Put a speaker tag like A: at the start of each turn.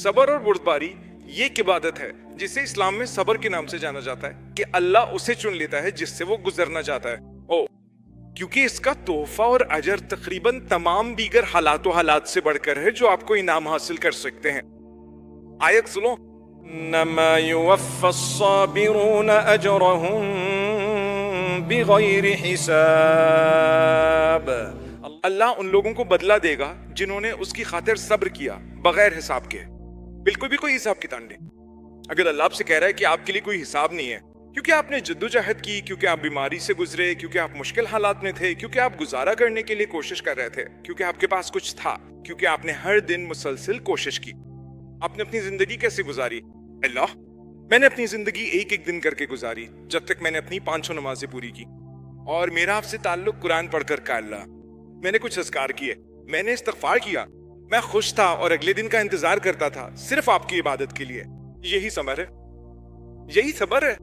A: صبر اور بردباری یہ ایک عبادت ہے جسے اسلام میں صبر کے نام سے جانا جاتا ہے کہ اللہ اسے چن لیتا ہے جس سے وہ گزرنا چاہتا ہے کیونکہ اس کا تحفہ اور اجر تقریباً تمام دیگر حالات و حالات سے بڑھ کر ہے جو آپ کو انعام حاصل کر سکتے ہیں. آیت سنو.
B: انما يوفى الصابرون اجرهم بغیر حساب.
A: اللہ ان لوگوں کو بدلہ دے گا جنہوں نے اس کی خاطر صبر کیا بغیر حساب کے. بالکل بھی کوئی حساب کتاب نہیں. اگر اللہ آپ سے کہہ رہا ہے کہ آپ کے لیے کوئی حساب نہیں ہے کیونکہ آپ نے جدوجہد کی، کیونکہ آپ بیماری سے گزرے، کیونکہ آپ مشکل حالات میں تھے، کیونکہ آپ گزارا کرنے کے لیے کوشش کر رہے تھے، کیونکہ آپ کے پاس کچھ تھا، کیونکہ آپ نے ہر دن مسلسل کوشش کی. آپ نے اپنی زندگی کیسے گزاری؟ اللہ، میں نے اپنی زندگی ایک ایک دن کر کے گزاری جب تک میں نے اپنی 500 نمازیں پوری کی. اور میرا آپ سے تعلق قرآن پڑھ کر کا اللہ. میں نے کچھ اذکار کیے، میں نے استغفار کیا، میں خوش تھا اور اگلے دن کا انتظار کرتا تھا صرف آپ کی عبادت کے لیے. یہی صبر ہے، یہی صبر ہے.